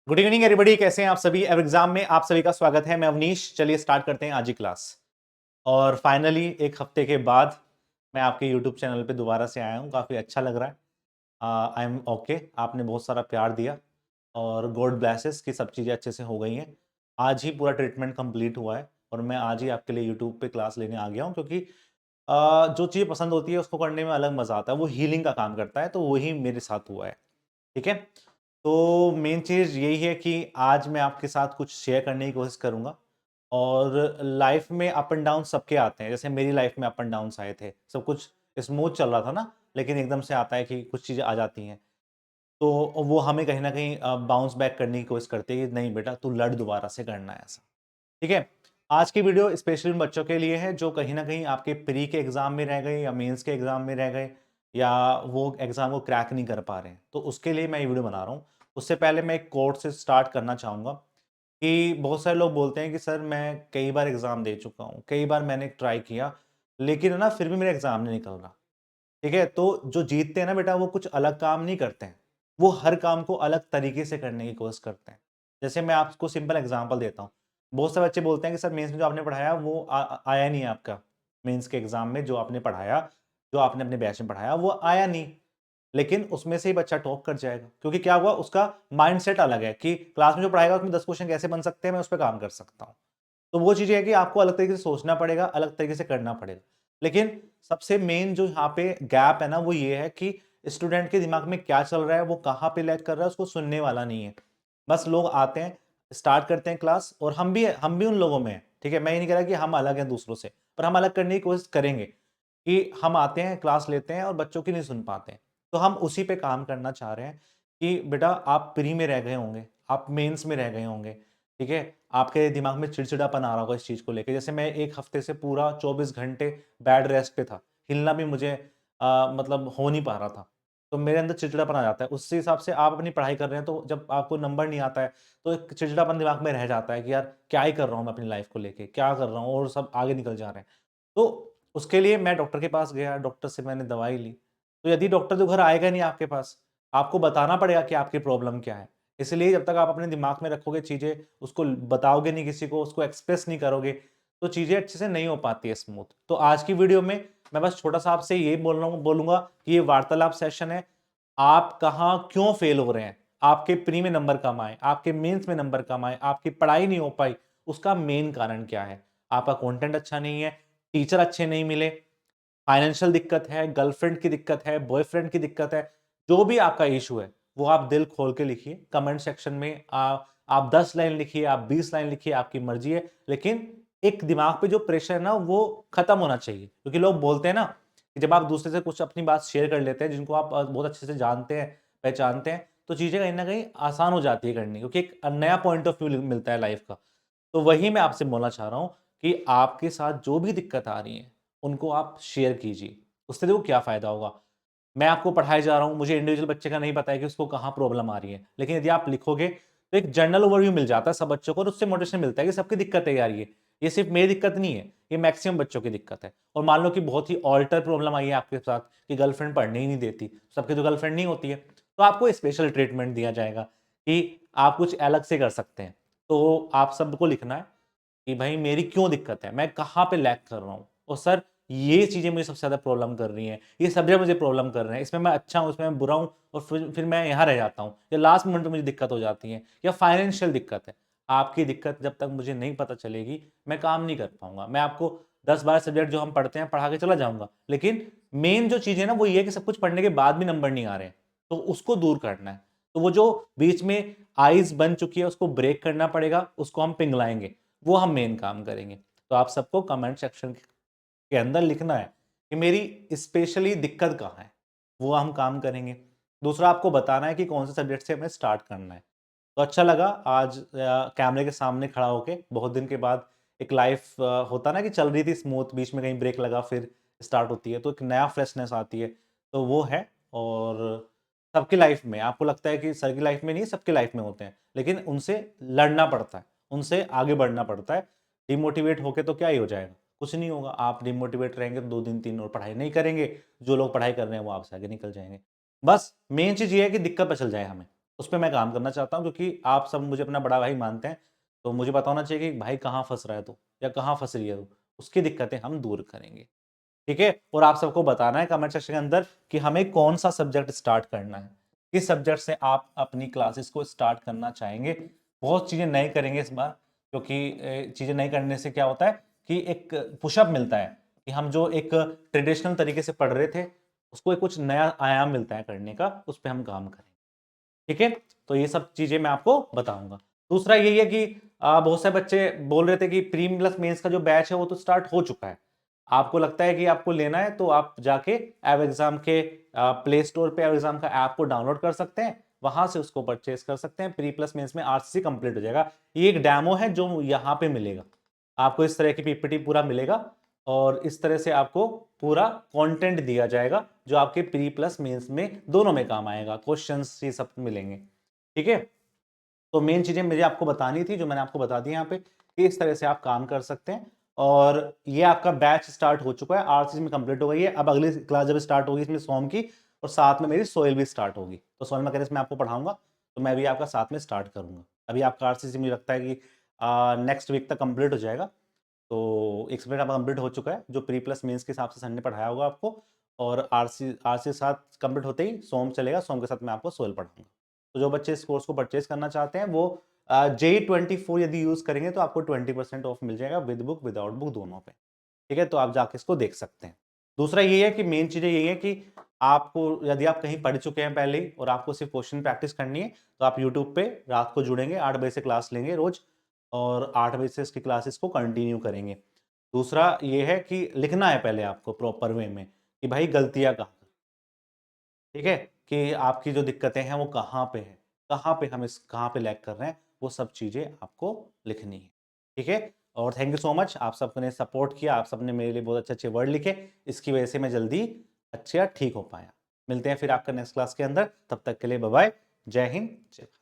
Good evening everybody, कैसे हैं आप सभी। एवर एग्जाम में आप सभी का स्वागत है। मैं अवनीश। चलिए स्टार्ट करते हैं आज की क्लास। और फाइनली एक हफ्ते के बाद मैं आपके यूट्यूब चैनल पे दोबारा से आया हूँ। काफ़ी अच्छा लग रहा है। I am okay. आपने बहुत सारा प्यार दिया और गॉड ब्लेसेस कि सब चीज़ें अच्छे से हो गई हैं। आज ही पूरा ट्रीटमेंट कंप्लीट हुआ है और मैं आज ही आपके लिए यूट्यूब पे क्लास लेने आ गया हूँ, क्योंकि जो चीज़ पसंद होती है उसको करने में अलग मज़ा आता है। वो हीलिंग का काम करता है, तो वही मेरे साथ हुआ है। ठीक है। तो मेन चीज़ यही है कि आज मैं आपके साथ कुछ शेयर करने की कोशिश करूँगा। और लाइफ में अप एंड डाउन सबके आते हैं, जैसे मेरी लाइफ में अप एंड डाउन्स आए थे। सब कुछ स्मूथ चल रहा था ना, लेकिन एकदम से आता है कि कुछ चीज़ें आ जाती हैं। तो वो हमें कहीं न कहीं बाउंस बैक करने की कोशिश करते हैं कि नहीं बेटा, तू लड़, दोबारा से करना है ऐसा। ठीक है? आज की वीडियो स्पेशली उन बच्चों के लिए है जो कहीं न कहीं आपके प्री के एग्ज़ाम में रह गए या मेंस के एग्ज़ाम में रह गए, या वो एग्ज़ाम को क्रैक नहीं कर पा रहे हैं। तो उसके लिए मैं ये वीडियो बना रहा हूँ। उससे पहले मैं एक कोट से स्टार्ट करना चाहूँगा कि बहुत सारे लोग बोलते हैं कि सर मैं कई बार एग्ज़ाम दे चुका हूँ, कई बार मैंने ट्राई किया, लेकिन है ना फिर भी मेरा एग्ज़ाम नहीं निकल रहा। ठीक है? तो जो जीतते हैं ना बेटा, वो कुछ अलग काम नहीं करते हैं। वो हर काम को अलग तरीके से करने की कोशिश करते हैं। जैसे मैं आपको सिंपल एग्ज़ाम्पल देता हूँ। बहुत से बच्चे बोलते हैं कि सर मेंस में जो आपने पढ़ाया वो आया नहीं है आपका। मेंस के एग्ज़ाम में जो आपने पढ़ाया, जो आपने अपने बैच में पढ़ाया वो आया नहीं। लेकिन उसमें से ही बच्चा टॉप कर जाएगा, क्योंकि क्या हुआ, उसका माइंडसेट अलग है कि क्लास में जो पढ़ाएगा उसमें 10 क्वेश्चन कैसे बन सकते हैं, मैं उस पे काम कर सकता हूँ। तो वो चीज़ ये है कि आपको अलग तरीके से सोचना पड़ेगा, अलग तरीके से करना पड़ेगा। लेकिन सबसे मेन जो यहाँ पे गैप है ना, वो ये है कि स्टूडेंट के दिमाग में क्या चल रहा है, वो कहाँ पे लैग कर रहा है, उसको सुनने वाला नहीं है। बस लोग आते हैं, स्टार्ट करते हैं क्लास, और हम भी उन लोगों में हैं। ठीक है? मैं ये नहीं कह रहा कि हम अलग हैं दूसरों से, पर हम अलग करने की कोशिश करेंगे कि हम आते हैं, क्लास लेते हैं और बच्चों की नहीं सुन पाते हैं। तो हम उसी पे काम करना चाह रहे हैं कि बेटा आप प्री में रह गए होंगे, आप मेंस में रह गए होंगे। ठीक है? आपके दिमाग में चिड़चिड़ापन आ रहा होगा इस चीज़ को लेके। जैसे मैं 1 हफ्ते से पूरा 24 घंटे बेड रेस्ट पे था। हिलना भी मुझे मतलब हो नहीं पा रहा था। तो मेरे अंदर चिड़चिड़ापन आ जाता है। उसी हिसाब से आप अपनी पढ़ाई कर रहे हैं, तो जब आपको नंबर नहीं आता है, तो एक चिड़चिड़ापन दिमाग में रह जाता है कि यार क्या ही कर रहा हूँ मैं अपनी लाइफ़ को लेके, क्या कर रहा हूँ, और सब आगे निकल जा रहे हैं। तो उसके लिए मैं डॉक्टर के पास गया, डॉक्टर से मैंने दवाई ली। तो यदि डॉक्टर तो घर आएगा नहीं आपके पास, आपको बताना पड़ेगा कि आपकी प्रॉब्लम क्या है। इसलिए जब तक आप अपने दिमाग में रखोगे चीज़ें, उसको बताओगे नहीं किसी को, उसको एक्सप्रेस नहीं करोगे, तो चीज़ें अच्छे से नहीं हो पाती है स्मूथ। तो आज की वीडियो में मैं बस छोटा-सा आपसे ये बोलूँगा कि ये वार्तालाप सेशन है। आप कहाँ क्यों फेल हो रहे हैं? आपके प्री में नंबर कम आए, आपके मेंस में नंबर कम आए, आपकी पढ़ाई नहीं हो पाई, उसका मेन कारण क्या है? आपका कंटेंट अच्छा नहीं है, टीचर अच्छे नहीं मिले, फाइनेंशियल दिक्कत है, गर्लफ्रेंड की दिक्कत है, बॉयफ्रेंड की दिक्कत है, जो भी आपका इश्यू है, वो आप दिल खोल के लिखिए। कमेंट सेक्शन में आप 10 लाइन लिखिए, आप 20 लाइन लिखिए, आपकी मर्ज़ी है। लेकिन एक दिमाग पे जो प्रेशर है ना, वो खत्म होना चाहिए। क्योंकि लोग बोलते हैं ना कि जब आप दूसरे से कुछ अपनी बात शेयर कर लेते हैं, जिनको आप बहुत अच्छे से जानते हैं, पहचानते हैं, तो चीज़ें कहीं न कहीं आसान हो जाती है करनी, क्योंकि एक नया पॉइंट ऑफ व्यू मिलता है लाइफ़ का। तो वही मैं आपसे बोलना चाह रहा हूँ कि आपके साथ जो भी दिक्कत आ रही है, उनको आप शेयर कीजिए। उससे देखो क्या फ़ायदा होगा। मैं आपको पढ़ाए जा रहा हूँ, मुझे इंडिविजुअल बच्चे का नहीं पता है कि उसको कहाँ प्रॉब्लम आ रही है। लेकिन यदि आप लिखोगे, तो एक जनरल ओवरव्यू मिल जाता है सब बच्चों को, और उससे मोटिवेशन मिलता है कि सबकी दिक्कत है यार ये। ये सिर्फ़ मेरी दिक्कत नहीं है, ये मैक्सिमम बच्चों की दिक्कत है। और मान लो कि बहुत ही ऑल्टर प्रॉब्लम आई है आपके साथ कि गर्लफ्रेंड पढ़ने ही नहीं देती, सबकी तो गर्लफ्रेंड नहीं होती है, तो आपको स्पेशल ट्रीटमेंट दिया जाएगा कि आप कुछ अलग से कर सकते हैं। तो आप सबको लिखना है कि भाई मेरी क्यों दिक्कत है? मैं कहाँ पे लैग कर रहा हूँ? और सर ये चीज़ें मुझे सबसे ज़्यादा प्रॉब्लम कर रही हैं, ये सब्जेक्ट मुझे प्रॉब्लम कर रहे हैं, इसमें मैं अच्छा हूँ, इसमें मैं बुरा हूँ, और फिर मैं यहाँ रह जाता हूँ, या लास्ट मोमेंट पे मुझे दिक्कत हो जाती है, या फाइनेंशियल दिक्कत है। आपकी दिक्कत जब तक मुझे नहीं पता चलेगी, मैं काम नहीं कर पाऊँगा। मैं आपको 10-12 सब्जेक्ट जो हम पढ़ते हैं, पढ़ा के चला जाऊँगा, लेकिन मेन जो चीज़ है ना, वो ये है कि सब कुछ पढ़ने के बाद भी नंबर नहीं आ रहे हैं, तो उसको दूर करना है। तो वो जो बीच में आइस बन चुकी है, उसको ब्रेक करना पड़ेगा, उसको हम पिघलाएँगे। वो हम मेन काम करेंगे। तो आप सबको कमेंट सेक्शन के अंदर लिखना है कि मेरी स्पेशली दिक्कत कहाँ है, वो हम काम करेंगे। दूसरा, आपको बताना है कि कौन से सब्जेक्ट से हमें स्टार्ट करना है। तो अच्छा लगा आज कैमरे के सामने खड़ा होके बहुत दिन के बाद। एक लाइफ होता ना कि चल रही थी स्मूथ, बीच में कहीं ब्रेक लगा, फिर स्टार्ट होती है, तो एक नया फ्रेशनेस आती है, तो वो है। और सबकी लाइफ में आपको लगता है कि सर की लाइफ में नहीं, सबकी लाइफ में होते हैं, लेकिन उनसे लड़ना पड़ता है, उनसे आगे बढ़ना पड़ता है। डिमोटिवेट होके तो क्या ही हो जाएगा, कुछ नहीं होगा। आप डिमोटिवेट रहेंगे तो 2 दिन 3 और पढ़ाई नहीं करेंगे, जो लोग पढ़ाई कर रहे हैं वो आपसे आगे निकल जाएँगे। बस मेन चीज़ ये है कि दिक्कत पे चल जाए हमें। उस पे मैं काम करना चाहता हूँ, क्योंकि आप सब मुझे अपना बड़ा भाई मानते हैं, तो मुझे पता होना चाहिए कि भाई कहाँ फँस रहा है तू, या कहाँ फँस रही है तू, उसकी दिक्कतें हम दूर करेंगे, ठीक है? और आप सबको बताना है कमेंट सेक्शन के अंदर कि हमें कौन-सा सब्जेक्ट स्टार्ट करना है, किस सब्जेक्ट से आप अपनी क्लासेस को स्टार्ट करना चाहेंगे। बहुत चीज़ें नए करेंगे इस बार, क्योंकि चीज़ें नए करने से क्या होता है कि एक पुशअप मिलता है, कि हम जो एक ट्रेडिशनल तरीके से पढ़ रहे थे, उसको एक कुछ नया आयाम मिलता है करने का, उस पे हम काम करेंगे। ठीक है? तो ये सब चीज़ें मैं आपको बताऊँगा। दूसरा यही है कि बहुत से बच्चे बोल रहे थे कि प्री प्लस मेंस का जो बैच है वो तो स्टार्ट हो चुका है। आपको लगता है कि आपको लेना है, तो आप जाके एब एग्ज़ाम के प्ले स्टोर पे एब एग्ज़ाम का ऐप को डाउनलोड कर सकते हैं। वहाँ से उसको परचेज़ कर सकते हैं। प्री प्लस मेंस में आरसीसी कंप्लीट हो जाएगा। ये एक डेमो है जो यहाँ पे मिलेगा। आपको इस तरह की पीपीटी पूरा मिलेगा, और इस तरह से आपको पूरा कंटेंट दिया जाएगा, जो आपके प्री प्लस मेंस में दोनों में काम आएगा। क्वेश्चंस ये सब मिलेंगे, ठीक है? तो मेन चीज़ें मुझे आपको बतानी थी, जो मैंने आपको बता दी यहाँ पे, कि इस तरह से आप काम कर सकते हैं। और ये आपका बैच स्टार्ट हो चुका है, आरसीसी में कंप्लीट हो गई है। अब अगली क्लास जब स्टार्ट होगी इसमें सोम की, और साथ में मेरी सोइल भी स्टार्ट होगी। तो सोइल मैकेनिक्स में आपको पढ़ाऊंगा, तो मैं भी आपका साथ में स्टार्ट करूंगा। अभी आपका आरसीसी मुझे लगता है कि नेक्स्ट वीक तक कंप्लीट हो जाएगा। तो एक सब्जेक्ट आपका कंप्लीट हो चुका है, जो प्री प्लस मेंस के हिसाब से सर ने पढ़ाया होगा आपको। और आरसी के साथ कंप्लीट होते ही सोम चलेगा, सोम के साथ मैं आपको सोइल पढ़ाऊंगा। तो जो बच्चे इस कोर्स को परचेज करना चाहते हैं, वो J24 यदि यूज करेंगे तो आपको 20% ऑफ मिल जाएगा, विद बुक विदाउट बुक दोनों पे। ठीक है, तो आप जाके इसको देख सकते हैं। दूसरा ये है कि मेन चीजें यही है कि आपको, यदि आप कहीं पढ़ चुके हैं पहले ही और आपको सिर्फ क्वेश्चन प्रैक्टिस करनी है, तो आप यूट्यूब पे रात को जुड़ेंगे, 8 बजे से क्लास लेंगे रोज, और 8 बजे से इसकी क्लासेस को कंटिन्यू करेंगे। दूसरा ये है कि लिखना है पहले आपको प्रॉपर वे में, कि भाई गलतियां कहाँ, ठीक है, कि आपकी जो दिक्कतें हैं वो कहाँ पे है, कहाँ पे हम इस कहाँ पे लैग कर रहे हैं, वो सब चीज़ें आपको लिखनी है। ठीक है, और थैंक यू सो मच, आप सबने सपोर्ट किया, आप सबने मेरे लिए बहुत अच्छे अच्छे वर्ड लिखे, इसकी वजह से मैं जल्दी अच्छा ठीक हो पाया। मिलते हैं फिर आपका नेक्स्ट क्लास के अंदर, तब तक के लिए बाय बाय, जय हिंद, जय भारत।